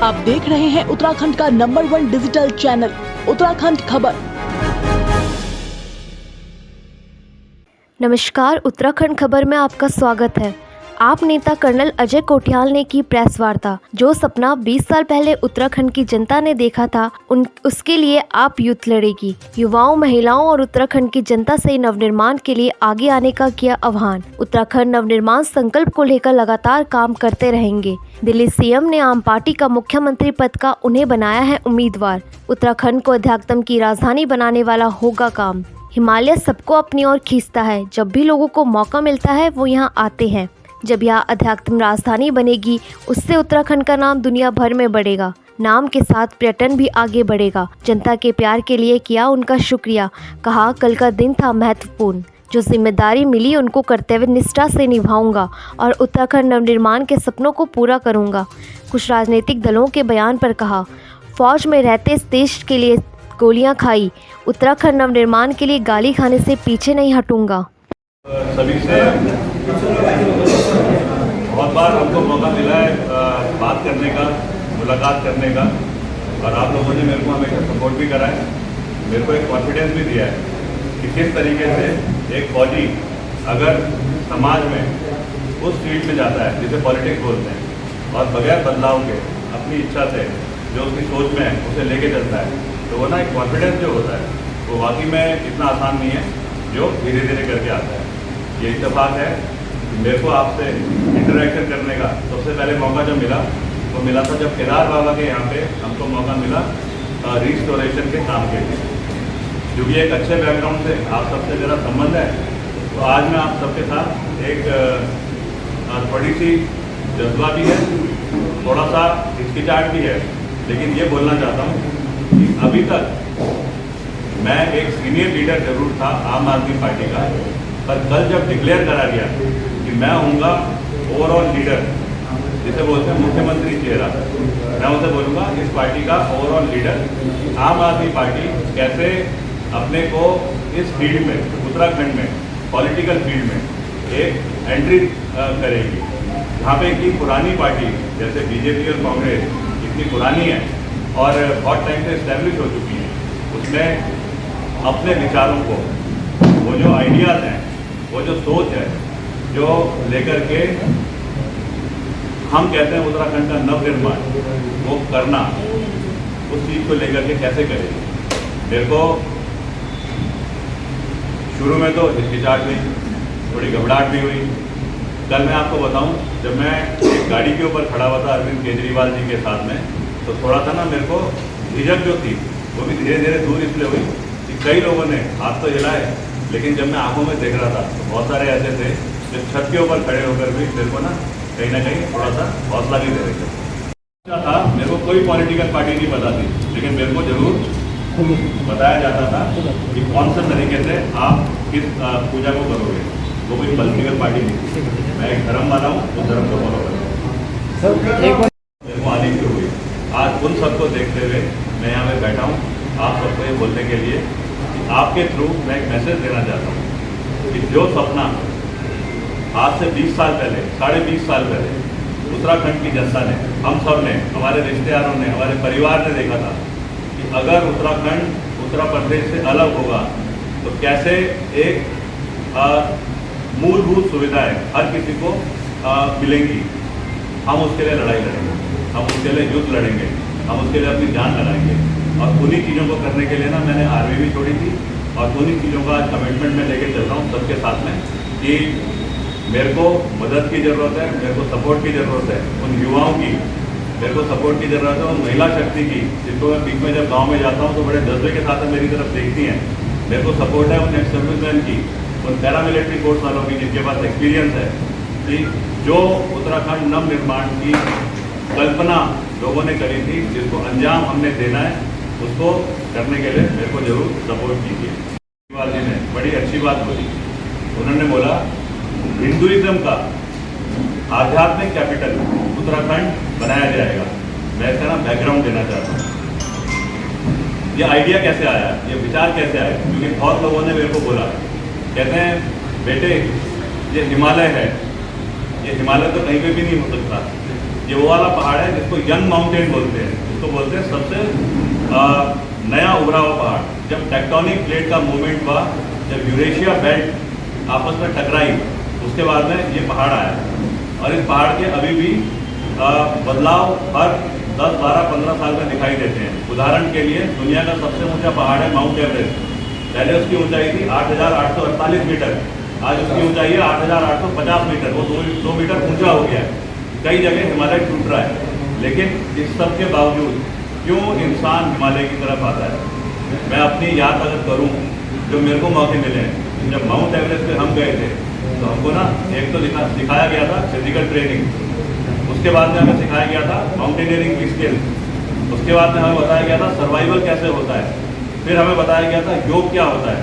आप देख रहे हैं उत्तराखंड का नंबर 1 डिजिटल चैनल उत्तराखंड खबर। नमस्कार, उत्तराखंड खबर में आपका स्वागत है। आप नेता कर्नल अजय कोठियाल ने की प्रेस वार्ता। जो सपना 20 साल पहले उत्तराखंड की जनता ने देखा था, उसके लिए आप यूथ लड़ेगी। युवाओं, महिलाओं और उत्तराखंड की जनता से नवनिर्माण के लिए आगे आने का किया आह्वान। उत्तराखंड नवनिर्माण संकल्प को लेकर लगातार काम करते रहेंगे। दिल्ली सीएम ने आम पार्टी का मुख्यमंत्री पद का उन्हें बनाया है उम्मीदवार। उत्तराखंड को अध्यात्म की राजधानी बनाने वाला होगा काम। हिमालय सबको अपनी ओर खींचता है। जब भी लोगों को मौका मिलता है वो यहाँ आते हैं। जब यह अध्यात्म राजधानी बनेगी, उससे उत्तराखंड का नाम दुनिया भर में बढ़ेगा। नाम के साथ पर्यटन भी आगे बढ़ेगा। जनता के प्यार के लिए किया उनका शुक्रिया। कहा, कल का दिन था महत्वपूर्ण। जो जिम्मेदारी मिली उनको कर्तव्य निष्ठा से निभाऊंगा और उत्तराखंड नवनिर्माण के सपनों को पूरा करूंगा। कुछ राजनीतिक दलों के बयान पर कहा, फौज में रहते इस देश के लिए गोलियां खाई, उत्तराखंड नवनिर्माण के लिए गाली खाने से पीछे नहीं हटूंगा। सभी से बहुत बार हमको मौका मिला है बात करने का, मुलाकात करने का, और आप लोगों ने मेरे को हमेशा सपोर्ट भी करा है। मेरे को एक कॉन्फिडेंस भी दिया है कि किस तरीके से एक फौजी अगर समाज में उस फील्ड में जाता है जिसे पॉलिटिक्स बोलते हैं, और बगैर बदलाव के अपनी इच्छा से जो उसकी सोच में है उसे लेके चलता है, तो वो ना एक कॉन्फिडेंस जो होता है वो वाकई में इतना आसान नहीं है जो धीरे धीरे करके आता है। ये इत्तेफाक है कि मेरे को आपसे इंटरेक्शन करने का सबसे पहले मौका जब मिला वो मिला था जब केदार बाबा के यहाँ पे हमको मौका मिला रिस्टोरेशन के काम के लिए। क्योंकि एक अच्छे बैकग्राउंड से आप सबसे मेरा संबंध है, तो आज मैं आप सबके साथ एक थोड़ी सी जज्बा भी है, थोड़ा सा हिचकिचाहट भी है, लेकिन ये बोलना चाहता हूँ कि अभी तक मैं एक सीनियर लीडर जरूर था आम आदमी पार्टी का, पर कल जब डिक्लेयर करा गया कि मैं हूँगा ओवरऑल लीडर, जिसे बोलते हैं मुख्यमंत्री चेहरा, मैं उसे बोलूँगा इस पार्टी का ओवरऑल लीडर। आम आदमी पार्टी कैसे अपने को इस फील्ड में, उत्तराखंड में पॉलिटिकल फील्ड में एक एंट्री करेगी, जहाँ पे कि पुरानी पार्टी जैसे बीजेपी और कांग्रेस इतनी पुरानी है और बहुत टाइम से इस्टेब्लिश हो चुकी है, उसमें अपने विचारों को, वो जो आइडियाज़ हैं, वो जो सोच है, जो लेकर के हम कहते हैं उत्तराखंड का नवनिर्माण, वो करना, उस चीज़ को लेकर के कैसे करेंगे। मेरे को शुरू में तो हिचकिचाहट हुई, थोड़ी घबराहट भी हुई। कल मैं आपको बताऊं, जब मैं एक गाड़ी के ऊपर खड़ा हुआ था अरविंद केजरीवाल जी के साथ में, तो थोड़ा सा ना मेरे को झिझक जो थी वो भी धीरे धीरे दूर इसलिए हुई कि कई लोगों ने हाथ तो हिलाए, लेकिन जब मैं आंखों में देख रहा था तो बहुत सारे ऐसे थे जो छत के ऊपर खड़े होकर भी मेरे को ना कहीं थोड़ा सा हौसला भी दे रहे थे। था मेरे को कोई पॉलिटिकल पार्टी नहीं बताती, लेकिन मेरे को जरूर बताया जाता था कि कौन से तरीके से आप किस पूजा को करोगे। वो कोई पॉलिटिकल पार्टी नहीं थी, मैं एक धर्म वाला हूँ, उस धर्म को फॉलो करता हूँ। मेरे को आने की हुई, आज उन सबको देखते हुए मैं यहाँ पे बैठा हूँ आप सबको ये बोलने के लिए कि आपके थ्रू मैं एक मैसेज देना चाहता हूँ कि जो सपना आज से 20 साल पहले, 20.5 साल पहले उत्तराखंड की जनता ने, हम सब ने, हमारे रिश्तेदारों ने, हमारे परिवार ने देखा था कि अगर उत्तराखंड उत्तर प्रदेश से अलग होगा तो कैसे एक मूलभूत सुविधाएं हर किसी को मिलेंगी, हम उसके लिए लड़ाई लड़ेंगे, हम उसके लिए युद्ध लड़ेंगे, हम उसके लिए अपनी जान लगाएंगे। और उन्हीं चीज़ों को करने के लिए ना मैंने आर्मी भी छोड़ी थी, और उन्हीं चीज़ों का कमिटमेंट में लेके चल रहा हूँ सबके साथ में कि मेरे को मदद की ज़रूरत है, मेरे को सपोर्ट की ज़रूरत है, उन युवाओं की मेरे को सपोर्ट की ज़रूरत है, उन महिला शक्ति की जिनको मैं बीच में जब गाँव में जाता हूँ तो बड़े जज्बे के साथ मेरी तरफ देखती हैं। मेरे को सपोर्ट है उन एक्स सर्विसमैन की, उन पैरामिलिट्री फोर्स वालों की जिनके पास एक्सपीरियंस है, कि जो उत्तराखंड नवनिर्माण की कल्पना लोगों ने करी थी, जिसको अंजाम हमने देना है, उसको करने के लिए मेरे को जरूर सपोर्ट कीजिए। केजरीवाल जी ने बड़ी अच्छी बात बोली, उन्होंने बोला हिंदुइज्म का आध्यात्मिक कैपिटल उत्तराखंड बनाया जाएगा। मैं इसका ना बैकग्राउंड देना चाहता हूँ, ये आइडिया कैसे आया, ये विचार कैसे आया, क्योंकि बहुत लोगों ने मेरे को बोला, कहते हैं बेटे ये हिमालय है, ये हिमालय तो कहीं पे भी नहीं हो सकता, ये वो वाला पहाड़ है जिसको यंग माउंटेन बोलते हैं, जिसको बोलते हैं सबसे नया उभरा हुआ पहाड़। जब टेक्टोनिक प्लेट का मूवमेंट हुआ, जब यूरेशिया बेल्ट आपस में टकराई, उसके बाद में ये पहाड़ आया। और इस पहाड़ के अभी भी बदलाव हर 10, 12, 15 साल में दिखाई देते हैं। उदाहरण के लिए दुनिया का सबसे ऊंचा पहाड़ है माउंट एवरेस्ट। पहले उसकी ऊंचाई थी 8,848 मीटर, आज उसकी ऊंचाई है 8,850 मीटर। वो 2 मीटर ऊंचा हो गया है। कई जगह हिमालय टूट रहा है, लेकिन इस सब के बावजूद क्यों इंसान हिमालय की तरफ आता है? मैं अपनी याद अगर करूं, जो मेरे को मौके मिले हैं, जब माउंट एवरेस्ट पे हम गए थे तो हमको ना एक तो सिखाया गया था फिजिकल ट्रेनिंग, उसके बाद में हमें सिखाया गया था माउंटेनियरिंग की स्किल्स, उसके बाद में हमें बताया गया था सर्वाइवल कैसे होता है, फिर हमें बताया गया था योग क्या होता है,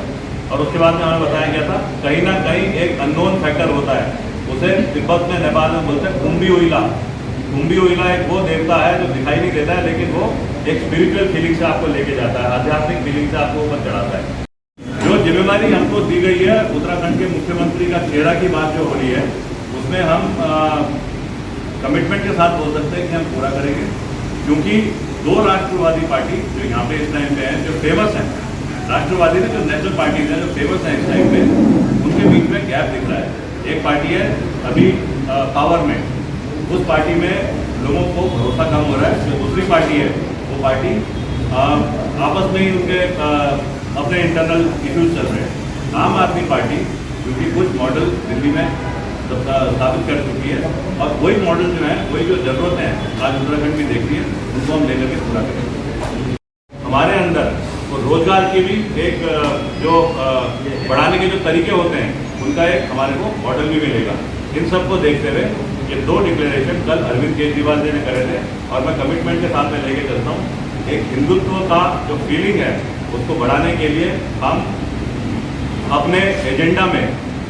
और उसके बाद में हमें बताया गया था कहीं ना कहीं एक अननोन फैक्टर होता है, उसे तिब्बत में, नेपाल में बोलते हैं कुंभी उइला। कुंभी उइला एक वो देवता है जो दिखाई नहीं देता है, लेकिन वो एक स्पिरिचुअल फीलिंग से आपको लेके जाता है, आध्यात्मिक फीलिंग से आपको ऊपर चढ़ाता है। जो जिम्मेदारी हमको दी गई है उत्तराखंड के मुख्यमंत्री का चेहरा की बात जो हो रही है, उसमें हम कमिटमेंट के साथ बोल सकते हैं कि हम पूरा करेंगे, क्योंकि 2 राष्ट्रवादी पार्टी जो यहाँ पे इस टाइम पे हैं, जो फेमस हैं, राष्ट्रवादी में जो नेशनल पार्टीज हैं जो फेमस हैं इस टाइम पे, उनके बीच में गैप दिख रहा है। एक पार्टी है अभी पावर में, उस पार्टी में लोगों को भरोसा कम हो रहा है। जो दूसरी पार्टी है वो पार्टी आपस में ही उनके अपने इंटरनल इश्यूज चल रहे हैं। आम आदमी पार्टी क्योंकि कुछ मॉडल दिल्ली में स्थापित कर चुकी है, और वही मॉडल जो है, वही जो ज़रूरत है आज उत्तराखंड में देखनी है, उनको हम लेकर के पूरा करेंगे। हमारे अंदर तो रोजगार की भी एक जो बढ़ाने के जो तरीके होते हैं, उनका एक हमारे को मॉडल भी मिलेगा। इन सब को देखते हुए ये 2 डिक्लेरेशन कल अरविंद केजरीवाल जी ने करे थे, और मैं कमिटमेंट के साथ में लेके चलता हूँ। एक हिंदुत्व का जो फीलिंग है उसको बढ़ाने के लिए हम अपने एजेंडा में,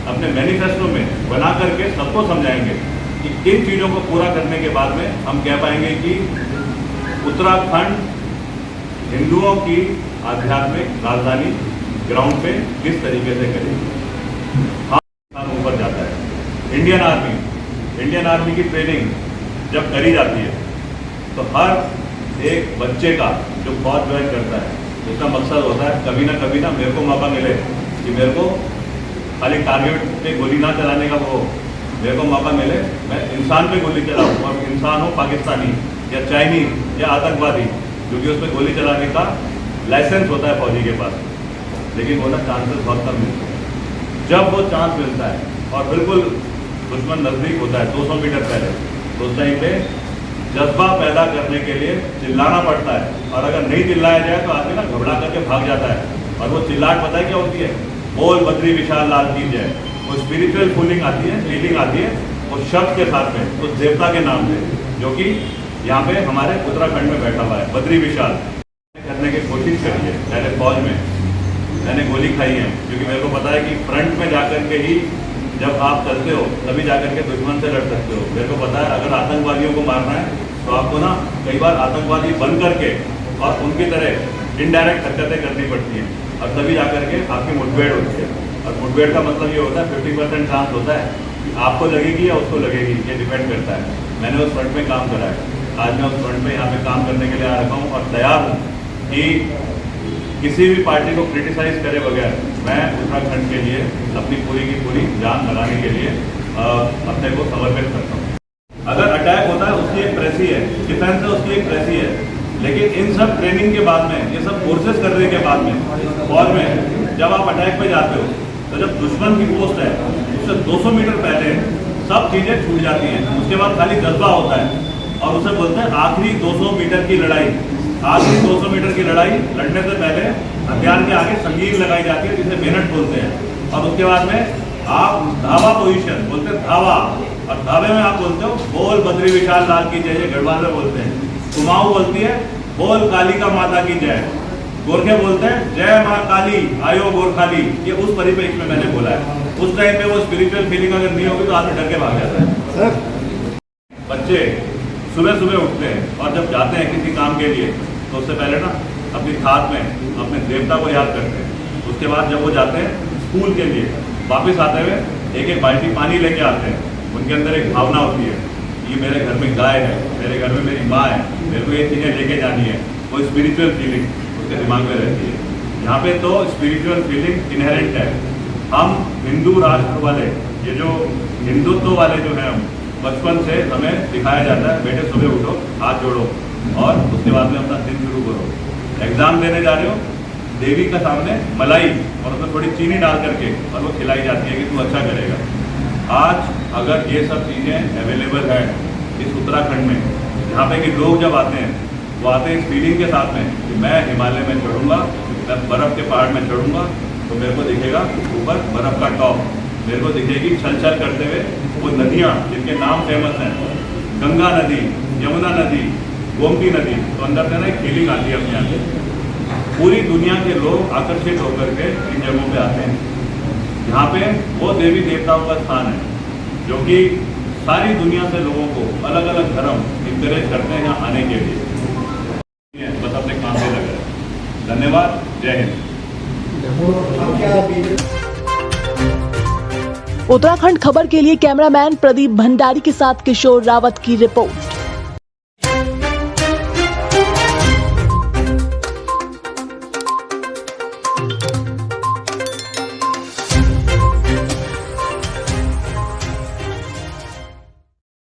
अपने मैनिफेस्टो में बना करके सबको समझाएंगे कि किन चीज़ों को पूरा करने के बाद में हम कह पाएंगे कि उत्तराखंड हिंदुओं की आध्यात्मिक राजधानी ग्राउंड पे किस तरीके से करेगी। हाँ, ऊपर जाता है। इंडियन आर्मी की ट्रेनिंग जब करी जाती है तो हर एक बच्चे का जो फौज ज्वाइन करता है, उसका मकसद होता है कभी ना मेरे को मौका मिले कि मेरे को खाली टारगेट पे गोली ना चलाने का, वो मेरे को मौका मिले मैं इंसान पे गोली चलाऊँ, और इंसान हो पाकिस्तानी या चाइनीज या आतंकवादी, क्योंकि उस पर गोली चलाने का लाइसेंस होता है फौजी के पास, लेकिन वो ना चांसेस बहुत कम मिलते हैं। जब वो चांस मिलता है और बिल्कुल दुश्मन नज़दीक होता है 200 मीटर पहले, तो उस टाइम पे जज्बा पैदा करने के लिए चिल्लाना पड़ता है, और अगर नहीं चिल्लाया जाए तो आदमी ना घबरा करके भाग जाता है। और वो चिल्लाहट पता है क्या होती है? बोल बद्री विशाल लाल की जय। वो स्पिरिचुअल फीलिंग आती है वो शब्द के साथ में, उस देवता के नाम पे, जो कि यहाँ पे हमारे उत्तराखंड में बैठा हुआ है, बद्री विशाल। करने की कोशिश करी है पहले फौज में, मैंने गोली खाई है, क्योंकि मेरे को पता है कि फ्रंट में जाकर के ही जब आप चलते हो तभी जाकर के दुश्मन से लड़ सकते हो। मेरे को पता है अगर आतंकवादियों को मारना है तो आपको ना कई बार आतंकवादी बन करके और उनकी तरह इनडायरेक्ट हरकतें करनी पड़ती हैं, और तभी जाकर के आपकी मुठभेड़ होती है। और मुठभेड़ का मतलब ये होता है 50% चांस होता है कि आपको लगेगी या उसको लगेगी, ये डिपेंड करता है। मैंने उस फ्रंट में काम करा है, आज मैं उस फ्रंट में यहाँ पे काम करने के लिए आ रखा हूँ, और तैयार हूँ कि किसी भी पार्टी को क्रिटिसाइज करे बगैर मैं उत्तराखंड के लिए अपनी पूरी की पूरी जान लगाने के लिए अपने को समर्पित करता हूँ। अगर अटैक होता है उसकी एक प्रेसी है, डिफेंस है उसकी एक प्रेसी है, लेकिन इन सब ट्रेनिंग के बाद में, ये सब कोर्सेज करने के बाद में, फौज में जब आप अटैक पे जाते हो तो जब दुश्मन की पोस्ट है उससे 200 मीटर पहले सब चीज़ें छूट जाती हैं, उसके बाद खाली जज्बा होता है, और उसे बोलते हैं आखिरी 200 मीटर की लड़ाई। आखिरी 200 मीटर की लड़ाई लड़ने से पहले हथियार के आगे संगीन लगाई जाती है, जिसे मेहनत बोलते हैं, और उसके बाद में आप धावा पोजीशन बोलते हैं, धावा, और धावे में आप बोलते हो बोल बद्री विशाल लाल की जय, गढ़वाल में बोलते हैं। कुमाऊं बोलती है बोल कालिका माता की जय, गोरखे बोलते हैं जय माँ काली आयो गोरखाली। ये उस परिप्रेक्ष्य में मैंने बोला है। उस टाइम पे वो स्पिरिचुअल फीलिंग अगर नहीं होगी तो आदमी डर के भाग जाता है। बच्चे सुबह सुबह उठते हैं और जब जाते हैं किसी काम के लिए तो उससे पहले ना अपनी खाद में अपने देवता को याद करते हैं। उसके बाद जब वो जाते हैं स्कूल के लिए, वापस आते हुए एक एक बाल्टी पानी लेके आते हैं। उनके अंदर एक भावना होती है ये मेरे घर में गाय है, मेरे घर में मेरी माँ है, मेरे को ये चीज़ें लेके जानी है, वो स्पिरिचुअल फीलिंग उसके दिमाग में रहती है। यहाँ पे तो स्पिरिचुअल फीलिंग इनहेरेंट है। हम हिंदू राष्ट्र वाले, ये जो हिंदुत्व वाले जो हैं, हम बचपन से हमें सिखाया जाता है, बेटे सुबह उठो, हाथ जोड़ो और उसके बाद में अपना दिन शुरू करो। एग्ज़ाम देने जा रहे हो, देवी का सामने मलाई और उसमें थोड़ी चीनी डाल करके और वो खिलाई जाती है कि तू अच्छा करेगा। आज अगर ये सब चीज़ें अवेलेबल है इस उत्तराखंड में, यहाँ पे कि लोग जब आते हैं वो आते हैं इस फीलिंग के साथ में कि मैं हिमालय में चढ़ूँगा, मैं बर्फ़ के पहाड़ में चढ़ूँगा तो मेरे को दिखेगा ऊपर बर्फ़ का टॉप, मेरे को दिखेगी छल छल करते हुए वो नदियाँ जिनके नाम फेमस हैं, गंगा नदी, यमुना नदी, गोमती नदी। तो अंदर से ना एक फीलिंग आती है अपने यहाँ। पूरी दुनिया के लोग आकर्षित होकर के इन जगहों पे आते हैं। यहाँ पे वो देवी देवताओं का स्थान है जो कि सारी दुनिया से लोगों को अलग अलग धर्म इंकरेज करते हैं यहाँ आने के लिए। बस अपने काम पे लगे। धन्यवाद, जय हिंद। उत्तराखंड खबर के लिए कैमरामैन प्रदीप भंडारी के साथ किशोर रावत की रिपोर्ट।